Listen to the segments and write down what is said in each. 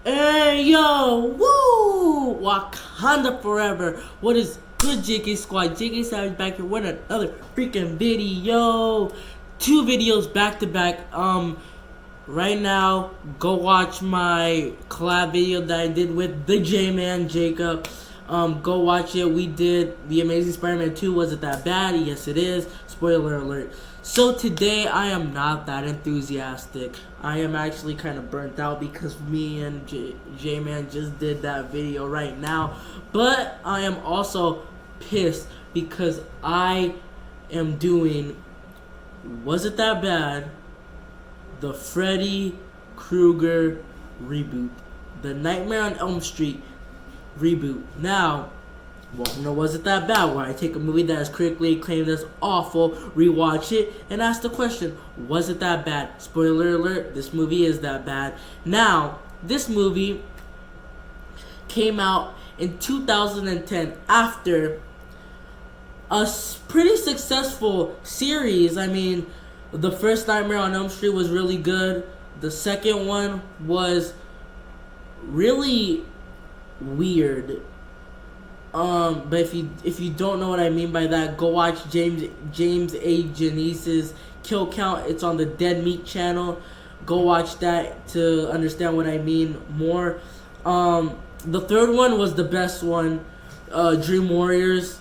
Hey yo, woo! Wakanda forever. What is good, JK Squad? JK Savage back here with another freaking video. Two videos back to back. Right now, go watch my collab video that I did with the J-Man Jacob. Go watch it. We did The Amazing Spider-Man 2. Was it that bad? Yes, it is. Spoiler alert. So today, I am not that enthusiastic. I am actually kind of burnt out because me and J-Man just did that video right now. But I am also pissed because I am doing Was It That Bad? The Freddy Krueger reboot. The Nightmare on Elm Street reboot. Now, welcome to Was It That Bad? Where I take a movie that is critically acclaimed as awful, rewatch it, and ask the question, was it that bad? Spoiler alert, this movie is that bad. Now, this movie came out in 2010 after a pretty successful series. I mean, the first Nightmare on Elm Street was really good. The second one was really weird. But if you don't know what I mean by that, go watch James A. Janice's Kill Count. It's on the Dead Meat channel. Go watch that to understand what I mean more. The third one was the best one, Dream Warriors.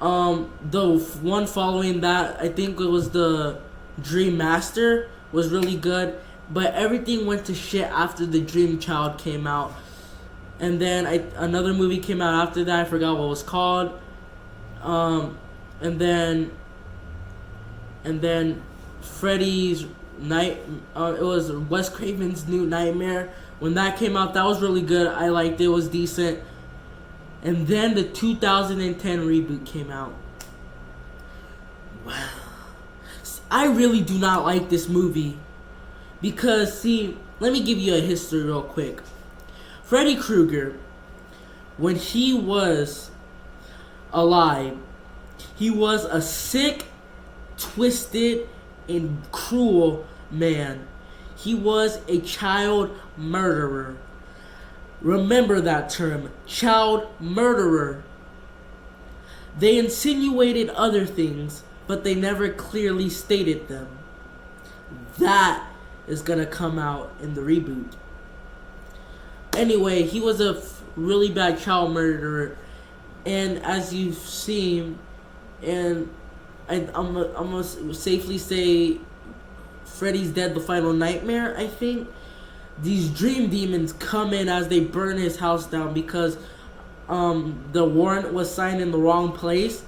The one following that, I think it was the Dream Master, was really good. But everything went to shit after the Dream Child came out. And then another movie came out after that. I forgot what it was called. And then Freddy's Night. It was Wes Craven's New Nightmare. When that came out, that was really good. I liked it. It was decent. And then the 2010 reboot came out. Wow. I really do not like this movie. Because, see, let me give you a history real quick. Freddy Krueger, when he was alive, he was a sick, twisted, and cruel man. He was a child murderer. Remember that term, child murderer. They insinuated other things, but they never clearly stated them. That is gonna come out in the reboot. Anyway, he was a really bad child murderer, and as you've seen, and I'm gonna safely say, Freddy's Dead: The Final Nightmare, I think, these dream demons come in as they burn his house down because the warrant was signed in the wrong place.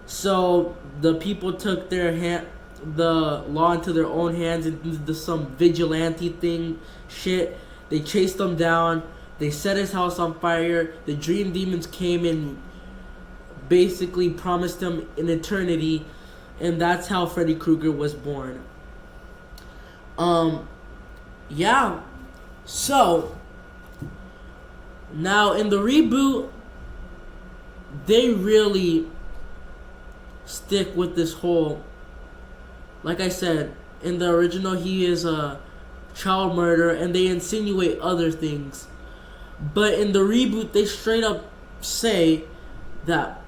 So the people took the law into their own hands and did some vigilante shit. They chased him down. They set his house on fire. The dream demons came and basically promised him an eternity, and that's how Freddy Krueger was born. Yeah. So now in the reboot, they really stick with this whole, like I said, in the original he is a child murderer and they insinuate other things. But in the reboot they straight up say that,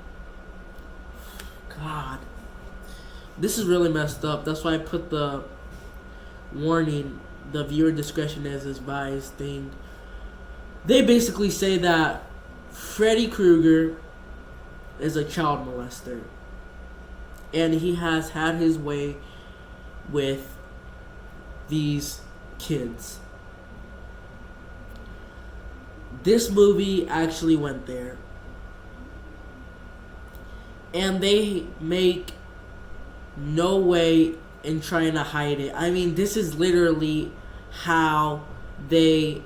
God, this is really messed up. That's why I put the warning, the viewer discretion is advised thing. They basically say that Freddy Krueger is a child molester, and he has had his way with these kids. This movie actually went there, and they make no way in trying to hide it. I mean, this is literally how they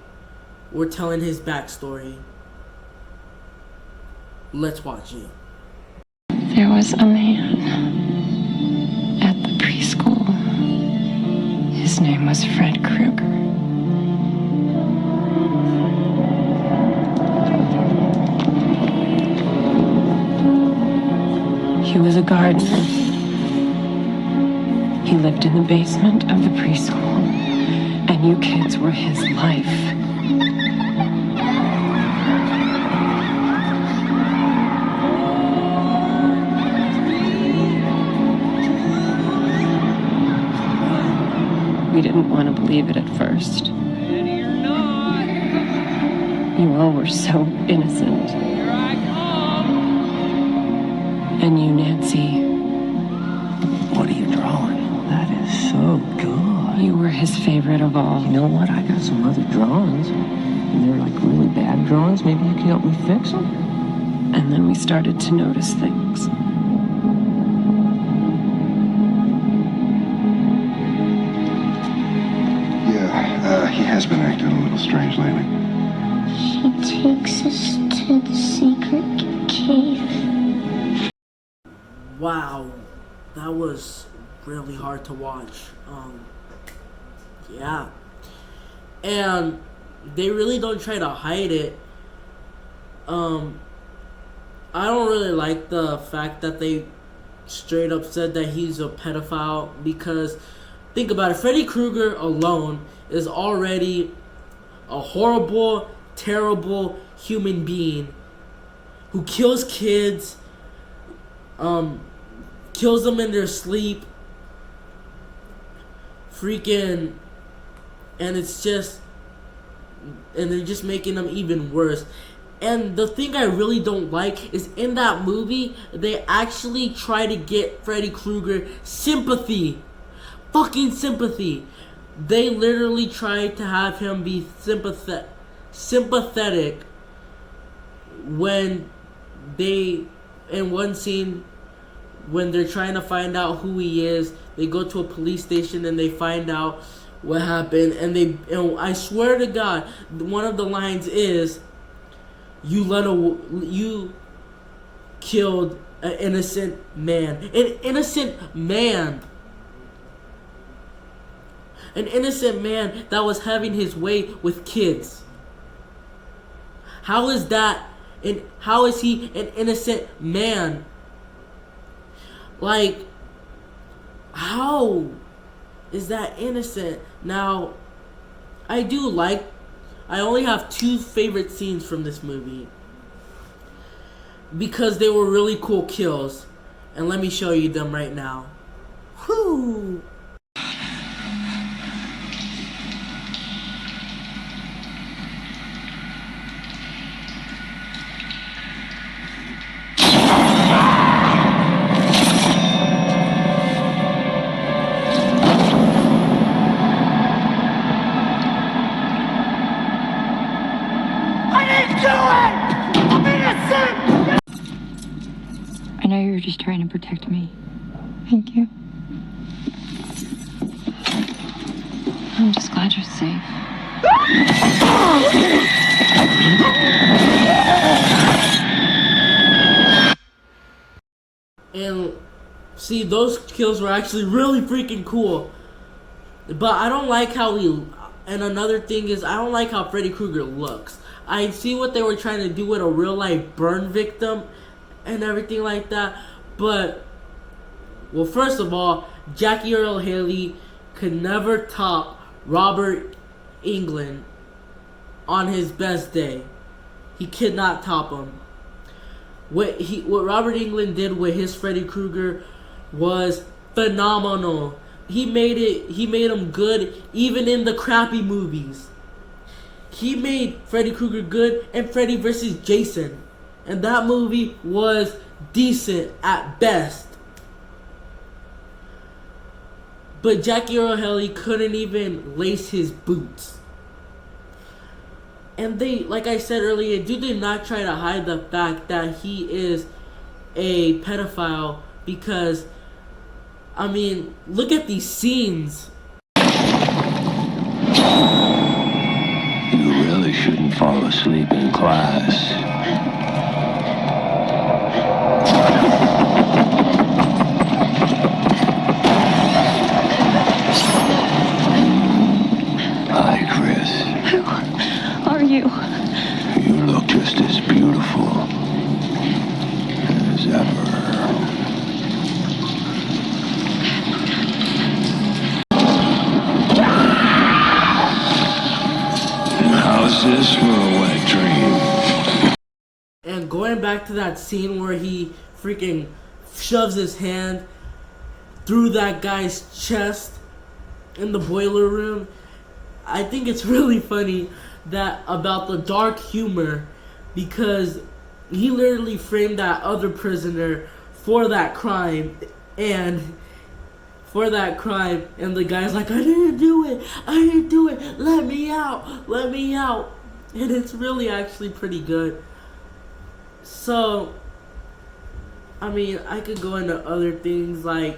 were telling his backstory. Let's watch it. There was a man at the preschool. His name was Fred Krueger. He was a gardener. He lived in the basement of the preschool, and you kids were his life. We didn't want to believe it at first. Ready or not, You all were so innocent. here I come. And you, Nancy, What are you drawing? That is so good. you were his favorite of all. You know what? I got some other drawings. And they're like really bad drawings. Maybe you can help me fix them? And then we started to notice things. Yeah, he has been acting a little strange lately. She takes us to the secret cave. Wow, that was really hard to watch. Yeah, and they really don't try to hide it. I don't really like the fact that they straight up said that he's a pedophile, because think about it, Freddy Krueger alone is already a horrible, terrible human being who kills kids, kills them in their sleep, freaking, and it's just, and they're just making them even worse. And the thing I really don't like is in that movie, they actually try to get Freddy Krueger sympathy. Fucking sympathy. They literally try to have him be sympathetic when they, in one scene, when they're trying to find out who he is, they go to a police station and they find out what happened, and I swear to God, one of the lines is, you killed an innocent man. An innocent man. An innocent man that was having his way with kids. How is that, and how is he an innocent man? Like, how is that innocent? Now, I only have 2 favorite scenes from this movie, because they were really cool kills, and let me show you them right now. Whoo! I know you were just trying to protect me. Thank you. I'm just glad you're safe. And see, those kills were actually really freaking cool. But I don't like how and another thing is, I don't like how Freddy Krueger looks. I see what they were trying to do with a real life burn victim and everything like that. But, well, first of all, Jackie Earle Haley could never top Robert Englund on his best day. He could not top him. What Robert Englund did with his Freddy Krueger was phenomenal. He made him good even in the crappy movies. He made Freddy Krueger good in Freddy vs. Jason, and that movie was decent at best. But Jackie Earle Haley couldn't even lace his boots. And they, like I said earlier, did not try to hide the fact that he is a pedophile, because, I mean, look at these scenes. You really shouldn't fall asleep in class. Hi, Chris. Who are you? You look just as beautiful as ever. How's this for a wet dream? And going back to that scene where he freaking shoves his hand through that guy's chest in the boiler room. I think it's really funny that about the dark humor, because he literally framed that other prisoner for that crime, and the guy's like, I didn't do it, let me out, and it's really actually pretty good. So, I mean, I could go into other things like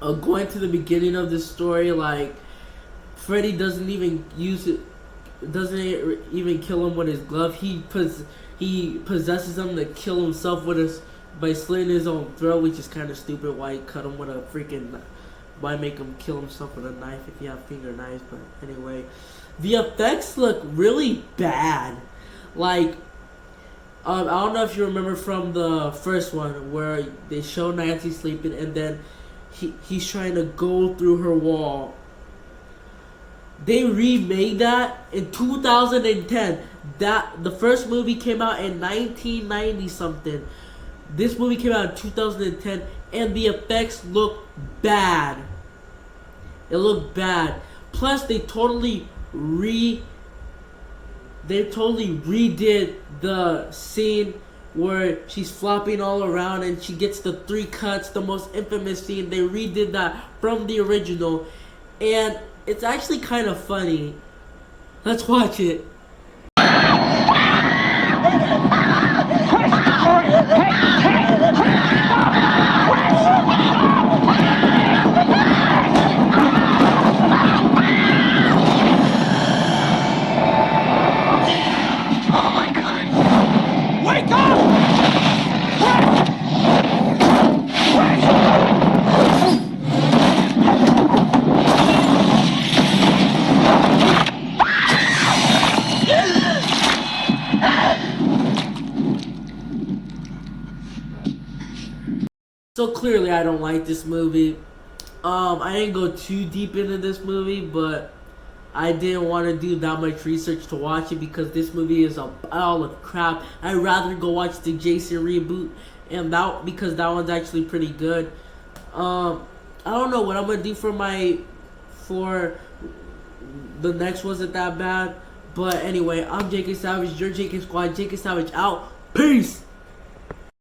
going to the beginning of this story, like Freddy doesn't even kill him with his glove. He possesses him to kill himself by slitting his own throat, which is kind of stupid. Why cut him with a freaking? Why make him kill himself with a knife if you have finger knives? But anyway, the effects look really bad. Like, I don't know if you remember from the first one where they show Nancy sleeping and then he's trying to go through her wall. They remade that in 2010. The first movie came out in 1990 something. This movie came out in 2010, and the effects look bad. It looked bad. Plus, they totally redid the scene where she's flopping all around and she gets the 3 cuts, the most infamous scene. They redid that from the original, and it's actually kind of funny. Let's watch it. Oh my God! Wake up! So clearly I don't like this movie. I didn't go too deep into this movie, but I didn't want to do that much research to watch it because this movie is a pile of crap. I'd rather go watch the Jason reboot, and because that one's actually pretty good. I don't know what I'm gonna do for the next wasn't that bad. But anyway, I'm JK Savage, your JK Squad, JK Savage out. Peace!